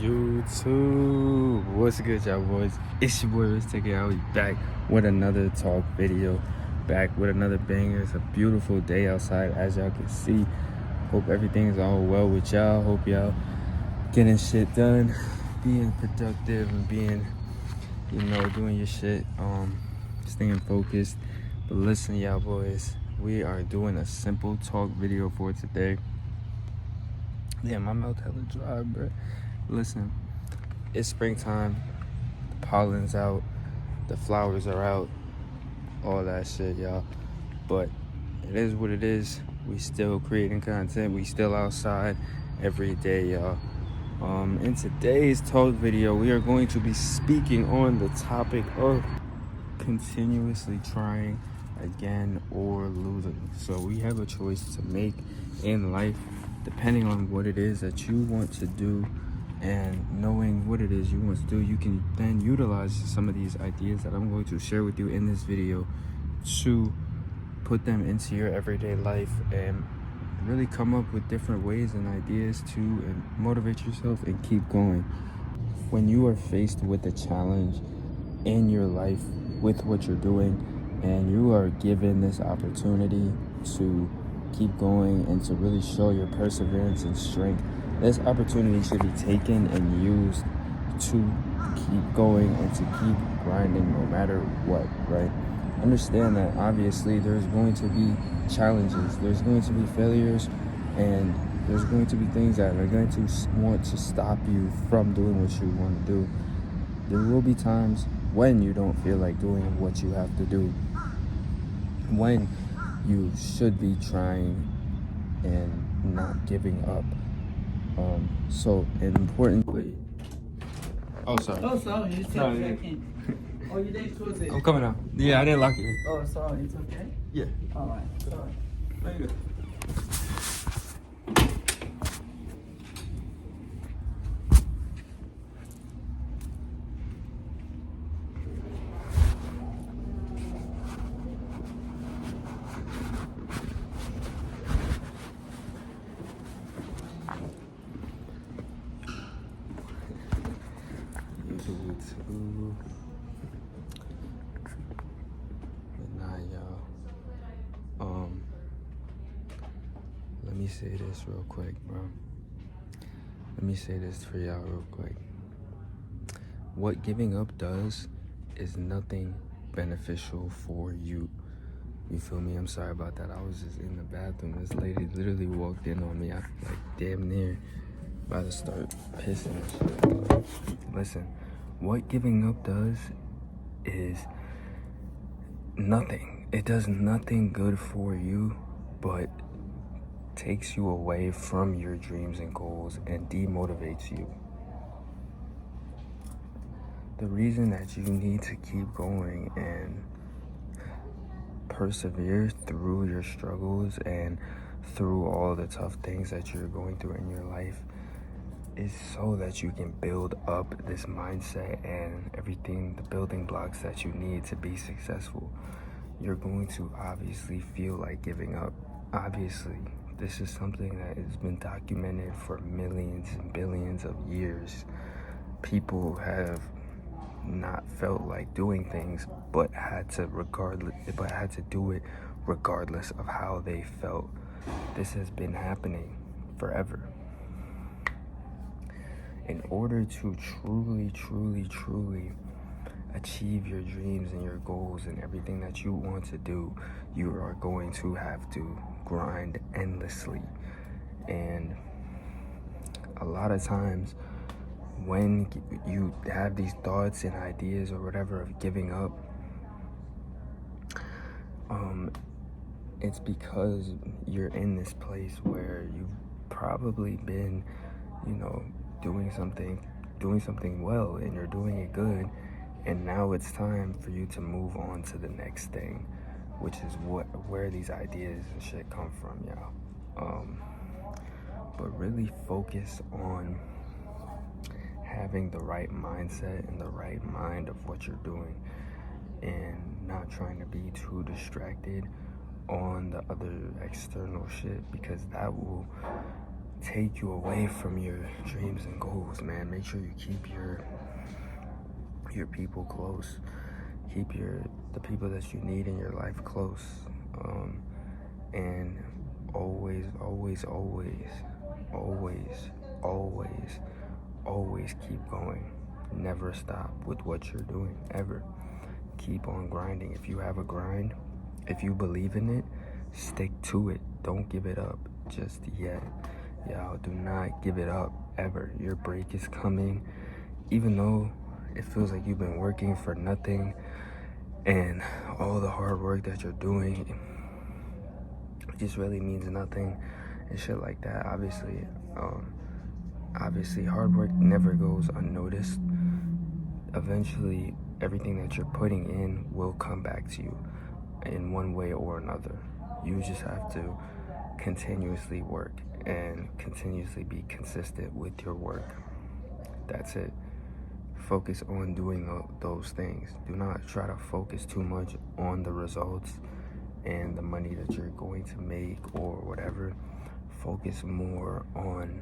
YouTube, what's good, y'all boys? It's your boy Rich Ticket. I'll be back with another talk video, back with another banger. It's a beautiful day outside, as y'all can see. Hope everything's all well with y'all. Hope y'all getting shit done, being productive, and being, doing your shit, staying focused. But listen, y'all boys, we are doing a simple talk video for today. Yeah, my mouth hella dry, bro. Listen, it's springtime, the pollen's out, the flowers are out, all that shit, y'all. But it is what it is. We still creating content. We still outside every day, y'all. In today's talk video, we are going to be speaking on the topic of continuously trying again or losing. So we have a choice to make in life, depending on what it is that you want to do. And knowing what it is you want to do, you can then utilize some of these ideas that I'm going to share with you in this video to put them into your everyday life and really come up with different ways and ideas to motivate yourself and keep going. When you are faced with a challenge in your life with what you're doing, and you are given this opportunity to keep going and to really show your perseverance and strength, this opportunity should be taken and used to keep going and to keep grinding no matter what, right? Understand that obviously there's going to be challenges, there's going to be failures, and there's going to be things that are going to want to stop you from doing what you want to do. There will be times when you don't feel like doing what you have to do, when you should be trying and not giving up. So importantly, sorry. Oh, sorry. You said No, second. Oh, you didn't close it. I'm coming out. Yeah, I didn't lock it. Oh, sorry. It's okay? Yeah. All right. Sorry. Very good. Let me say this real quick, bro. Let me say this for y'all real quick. What giving up does is nothing beneficial for you. You feel me? I'm sorry about that. I was just in the bathroom. This lady literally walked in on me. I like damn near about to start pissing and shit. Listen, what giving up does is nothing. It does nothing good for you, but takes you away from your dreams and goals and demotivates you. The reason that you need to keep going and persevere through your struggles and through all the tough things that you're going through in your life is so that you can build up this mindset and everything, the building blocks that you need to be successful. You're going to obviously feel like giving up. Obviously, this is something that has been documented for millions and billions of years. People have not felt like doing things, but had to do it regardless of how they felt. This has been happening forever. In order to truly achieve your dreams and your goals and everything that you want to do, you are going to have to grind endlessly. And a lot of times when you have these thoughts and ideas or whatever of giving up, it's because you're in this place where you've probably been, doing something well, and you're doing it good, and now it's time for you to move on to the next thing, which is where these ideas and shit come from, y'all. But really focus on having the right mindset and the right mind of what you're doing, and not trying to be too distracted on the other external shit, because that will take you away from your dreams and goals, man. Make sure you keep your people close. Keep the people that you need in your life close. And always, always, always, always, always, always keep going. Never stop with what you're doing, ever. Keep on grinding. If you have a grind, if you believe in it, stick to it. Don't give it up just yet. Y'all, do not give it up ever. Your break is coming. Even though it feels like you've been working for nothing and all the hard work that you're doing just really means nothing and shit like that. Obviously hard work never goes unnoticed. Eventually everything that you're putting in will come back to you in one way or another. You just have to continuously work and continuously be consistent with your work. That's it. Focus on doing those things. Do not try to focus too much on the results and the money that you're going to make or whatever. Focus more on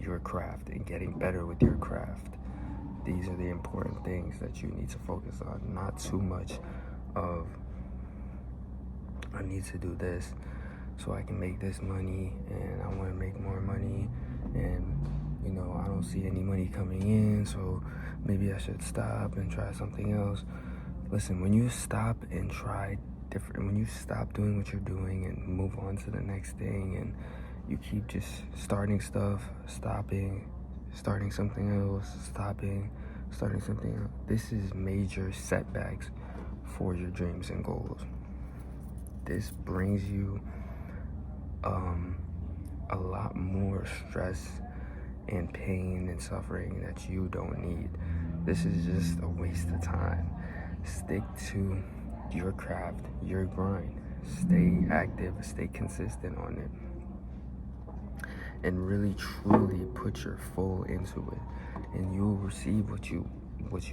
your craft and getting better with your craft. These are the important things that you need to focus on. Not too much of, I need to do this so I can make this money, and I want to make more money, and I don't see any money coming in, so maybe I should stop and try something else. Listen, when you stop and try different, when you stop doing what you're doing and move on to the next thing, and you keep just starting stuff, stopping, starting something else, stopping, starting something else, this is major setbacks for your dreams and goals. This brings you a lot more stress and pain and suffering that you don't need. This is just a waste of time. Stick to your craft, your grind. Stay active, stay consistent on it, and really truly put your full into it, and you'll receive what you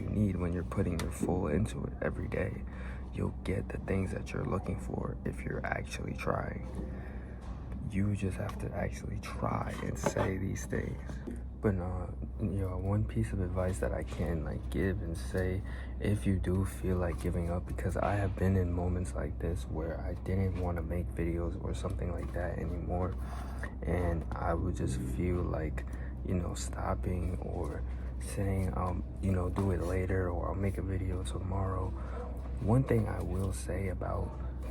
need when you're putting your full into it every day. You'll get the things that you're looking for if you're actually trying. You just have to actually try and say these things. But one piece of advice that I can give and say, if you do feel like giving up, because I have been in moments like this where I didn't want to make videos or something like that anymore, and I would just feel like stopping or saying do it later, or I'll make a video tomorrow. One thing I will say about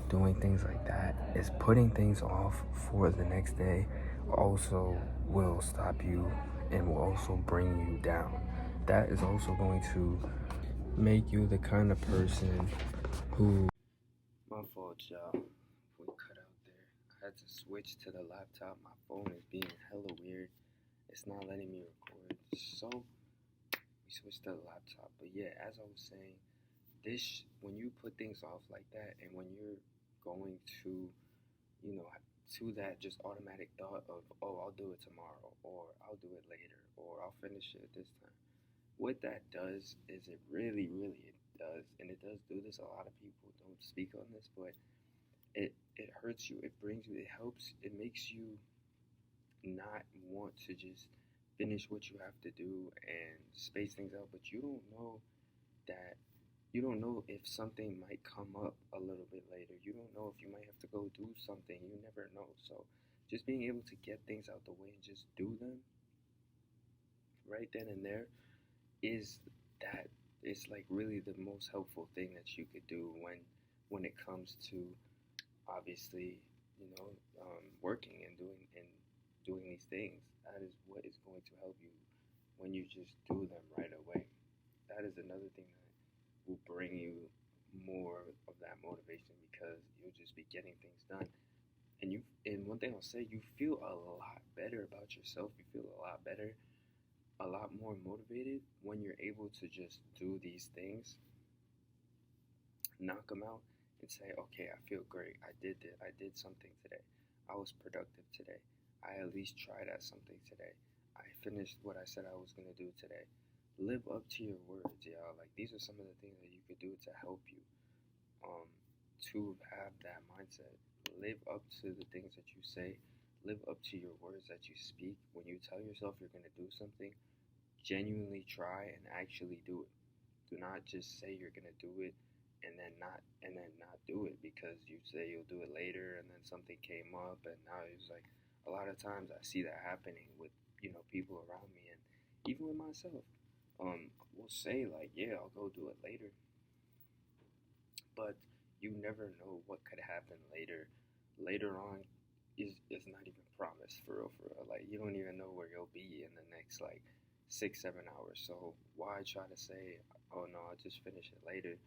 doing things like that is putting things off for the next day also will stop you and will also bring you down. That is also going to make you the kind of person who... My fault, y'all. We cut out there. I had to switch to the laptop. My phone is being hella weird. It's not letting me record. So we switched to the laptop. But yeah, as I was saying, when you put things off like that, and when you're going to to that just automatic thought of, oh, I'll do it tomorrow, or I'll do it later, or I'll finish it this time, what that does is it really does, and it does do this. A lot of people don't speak on this, but it hurts you. It brings you, it helps, it makes you not want to just finish what you have to do and space things out. But you don't know if something might come up a little bit later. You don't know if you might have to go do something. You never know. So just being able to get things out the way and just do them right then and there is that it's like really the most helpful thing that you could do when it comes to obviously working and doing these things. That is what is going to help you when you just do them right away. That is another thing that will bring you more of that motivation, because you'll just be getting things done. And one thing I'll say, you feel a lot better about yourself. You feel a lot better, a lot more motivated when you're able to just do these things, knock them out, and say, okay, I feel great. I did it. I did something today. I was productive today. I at least tried at something today. I finished what I said I was going to do today. Live up to your words, y'all. Like, these are some of the things that you could do to help you to have that mindset. Live up to the things that you say. live up to your words that you speak. When you tell yourself you're going to do something, genuinely try and actually do it. Do not just say you're going to do it and then not do it because you say you'll do it later and then something came up, and now it's like a lot of times I see that happening with people around me, and even with myself. We'll say like, yeah, I'll go do it later, but you never know what could happen later. Later on is not even promised, for real, for real. Like, you don't even know where you'll be in the next like 6 7 hours. So why try to say, oh no, I'll just finish it later,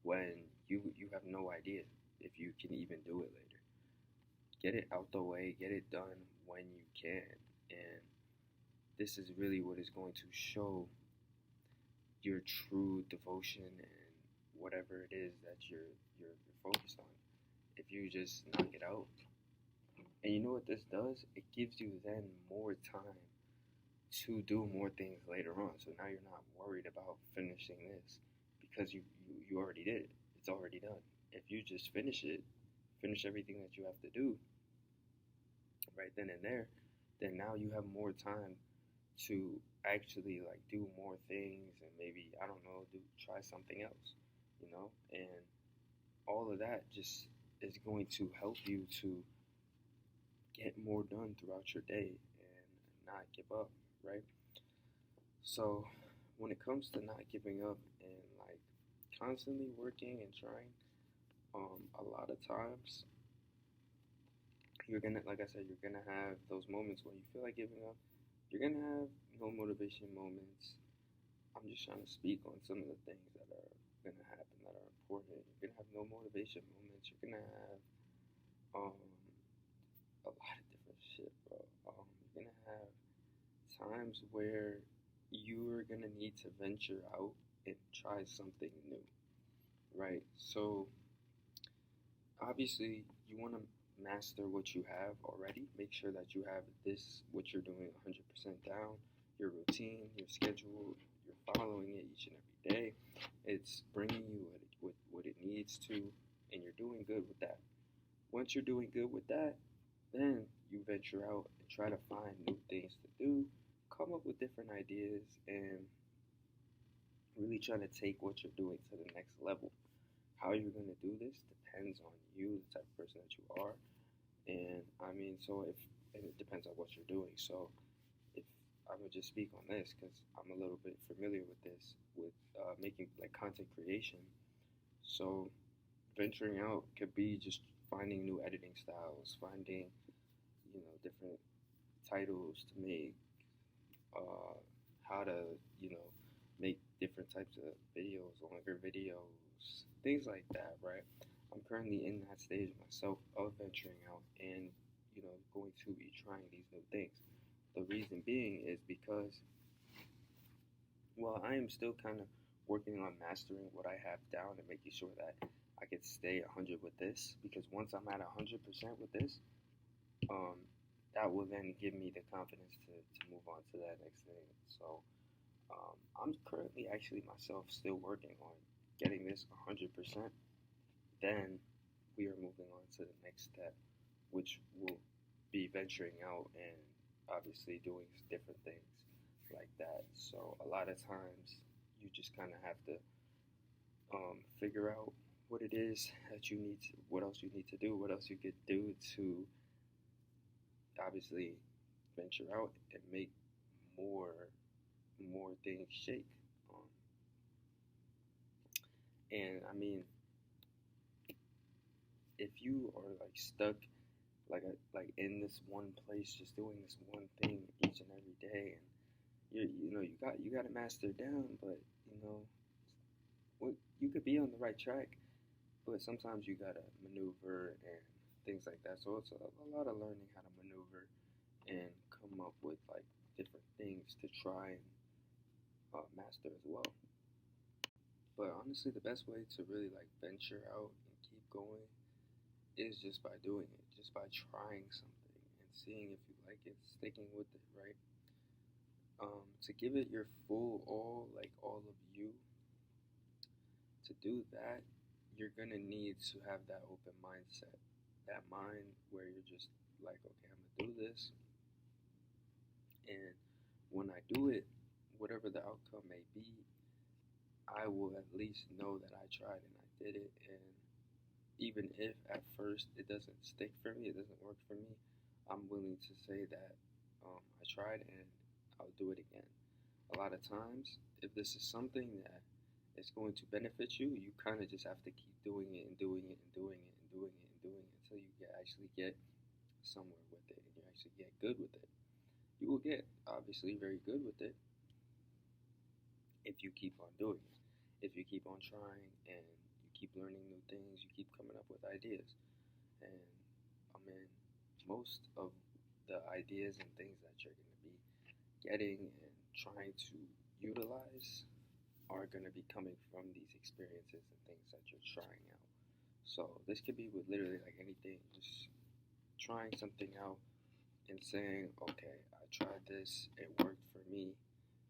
when you have no idea if you can even do it later. Get it out the way, get it done when you can, and this is really what is going to show your true devotion and whatever it is that you're focused on. If you just knock it out, and you know what this does, it gives you then more time to do more things later on. So now you're not worried about finishing this because you already did it. It's already done. If you just finish it, finish everything that you have to do right then and there, then now you have more time to actually like do more things, and maybe, I don't know, try something else, and all of that just is going to help you to get more done throughout your day and not give up, right? So when it comes to not giving up and like constantly working and trying, a lot of times you're gonna, like I said, you're gonna have those moments when you feel like giving up. You're gonna have no motivation moments. I'm just trying to speak on some of the things that are gonna happen that are important. You're gonna have no motivation moments. You're gonna have um a lot of different shit, bro. You're gonna have times where you're gonna need to venture out and try something new, right? So obviously you want to master what you have already. Make sure that you have what you're doing 100% down, your routine, your schedule, you're following it each and every day. It's bringing you what it needs to, and you're doing good with that. Once you're doing good with that, then you venture out and try to find new things to do, come up with different ideas, and really trying to take what you're doing to the next level. How you're going to do this depends on you, the type of person that you are. And I mean, and it depends on what you're doing. So if I'm going to just speak on this because I'm a little bit familiar with this, with making like content creation. So venturing out could be just finding new editing styles, finding, different titles to make, how to, make different types of videos, longer videos, things like that, right? I'm currently in that stage myself of venturing out and, going to be trying these new things. The reason being is because, well, I am still kind of working on mastering what I have down and making sure that I could stay 100 with this, because once I'm at 100% with this, um, that will then give me the confidence to move on to that next thing. So I'm currently actually myself still working on getting this 100%. Then we are moving on to the next step, which will be venturing out and obviously doing different things like that. So a lot of times you just kind of have to figure out what it is that you need to, what else you need to do, what else you could do to obviously venture out and make more more things shake. Um, and I mean, if you are like stuck like in this one place, just doing this one thing each and every day, and you got to master it down, but you could be on the right track, but sometimes you gotta maneuver and things like that. So it's a lot of learning how to maneuver and come up with like different things to try and master as well. But honestly, the best way to really like venture out and keep going is just by doing it, just by trying something and seeing if you like it, sticking with it, right? To give it your full all, like all of you, to do that, you're gonna need to have that open mindset, that mind where you're just like, okay, I'm gonna do this, and when I do it, whatever the outcome may be, I will at least know that I tried and I did it. And even if at first it doesn't stick for me, it doesn't work for me, I'm willing to say that I tried and I'll do it again. A lot of times, if this is something that is going to benefit you, you kind of just have to keep doing it and doing it and doing it and doing it and doing it until you actually get somewhere with it and you actually get good with it. You will get obviously very good with it if you keep on doing it. If you keep on trying and you keep learning new things, you keep coming up with ideas. And I mean, most of the ideas and things that you're going to be getting and trying to utilize are going to be coming from these experiences and things that you're trying out. So this could be with literally like anything, just trying something out and saying, okay, I tried this, it worked for me,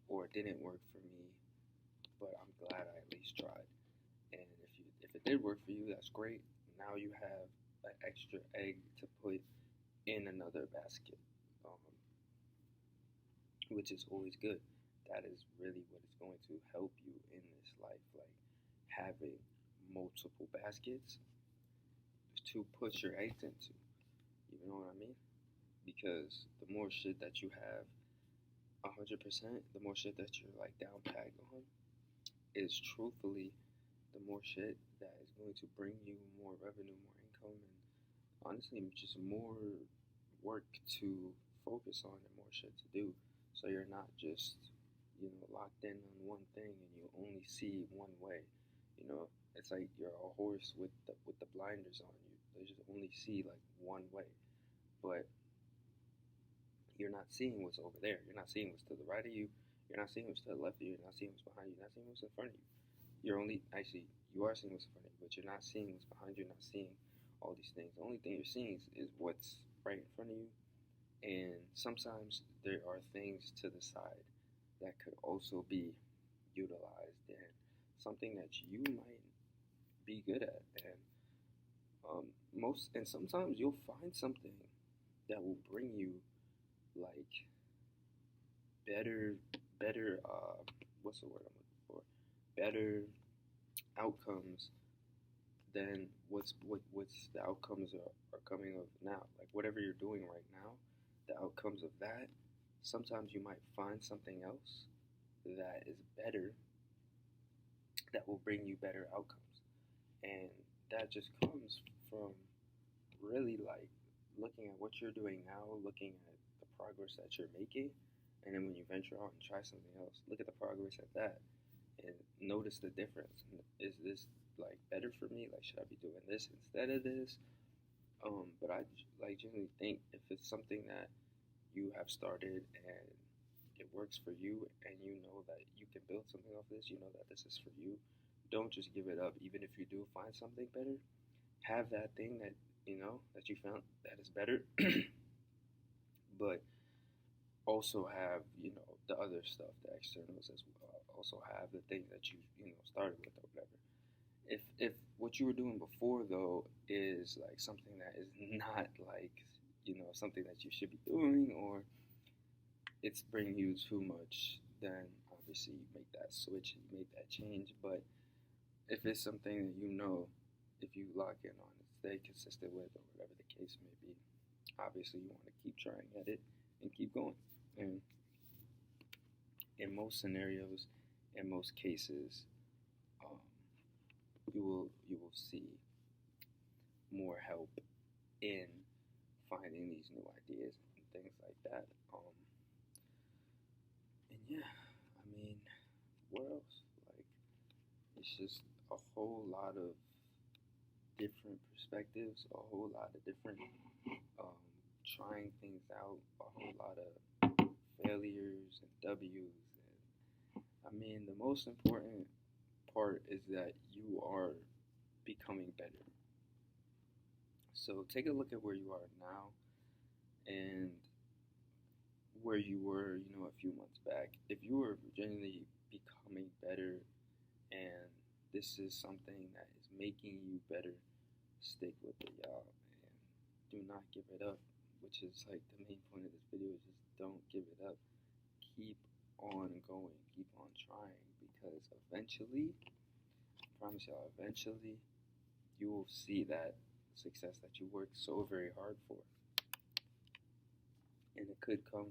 or it didn't work for me, but I'm glad I at least tried. And if it did work for you, that's great. Now you have an extra egg to put in another basket, um, which is always good. That is really what is going to help you in this life, like having multiple baskets to put your eggs into. You know what I mean? Because the more shit that you have, 100%, the more shit that you're like down packed on, is truthfully the more shit that is going to bring you more revenue, more income, and honestly, just more work to focus on and more shit to do. So you're not just, locked in on one thing and you only see one way. You know, it's like you're a horse with the blinders on. You just only see like one way, but you're not seeing what's over there. You're not seeing what's to the right of you. You're not seeing what's to the left of you. You're not seeing what's behind you. You're not seeing what's in front of you. You're only actually you are seeing what's in front of you, but you're not seeing what's behind you. You're not seeing all these things. The only thing you're seeing is what's right in front of you. And sometimes there are things to the side that could also be utilized and something that you might be good at. And sometimes you'll find something that will bring you like better what's the word I'm looking for? Better outcomes than what's the outcomes are coming of now. Like whatever you're doing right now, the outcomes of that, sometimes you might find something else that is better that will bring you better outcomes. And that just comes from really like looking at what you're doing now, looking at the progress that you're making, and then when you venture out and try something else, look at the progress at that and notice the difference. Is this like better for me? Like, should I be doing this instead of this? But I like generally think if it's something that you have started and it works for you, and you know that you can build something off this, you know that this is for you. Don't just give it up, even if you do find something better. Have that thing that that you found that is better, but also have the other stuff, the externals as well. Also have the thing that you started with or whatever. If what you were doing before though is like something that is not like something that you should be doing, or it's bringing you too much, then obviously you make that switch and you make that change. But if it's something that if you lock in on it, stay consistent with, or whatever the case may be, obviously you want to keep trying at it and keep going. And in most scenarios, in most cases, um, you will see more help in finding these new ideas and things like that. And yeah, I mean, what else? Like, it's just a whole lot of different perspectives, a whole lot of different um, trying things out, a whole lot of failures and W's. And I mean, the most important part is that you are becoming better. So take a look at where you are now and where you were, a few months back. If you were genuinely becoming better and this is something that is making you better, stick with it, y'all, and do not give it up. which is like the main point of this video, is just don't give it up. Keep on going, keep on trying, because eventually, I promise y'all, eventually you will see that success that you worked so very hard for. And it could come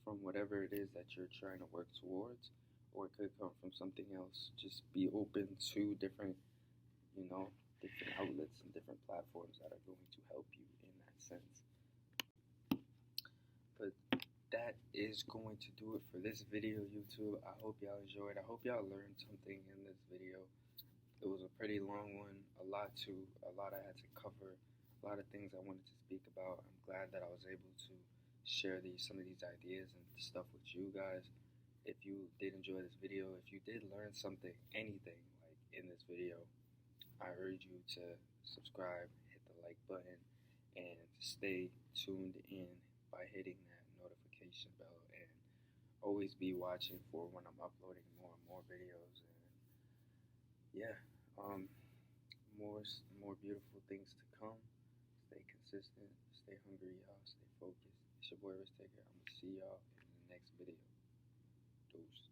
from whatever it is that you're trying to work towards, or it could come from something else. Just be open to different, different outlets and different platforms that are going to help you in that sense. But that is going to do it for this video, YouTube. I hope y'all enjoyed. I hope y'all learned something in this video. It was a pretty long one, a lot I had to cover, a lot of things I wanted to speak about. I'm glad that I was able to share some of these ideas and stuff with you guys. If you did enjoy this video, if you did learn something, anything like in this video, I urge you to subscribe, hit the like button, and stay tuned in by hitting that notification bell, and always be watching for when I'm uploading more and more videos. And yeah, more beautiful things to come. Stay consistent, stay hungry, y'all, stay focused. It's your boy Risk Taker. I'm gonna see y'all in the next video. Deuce.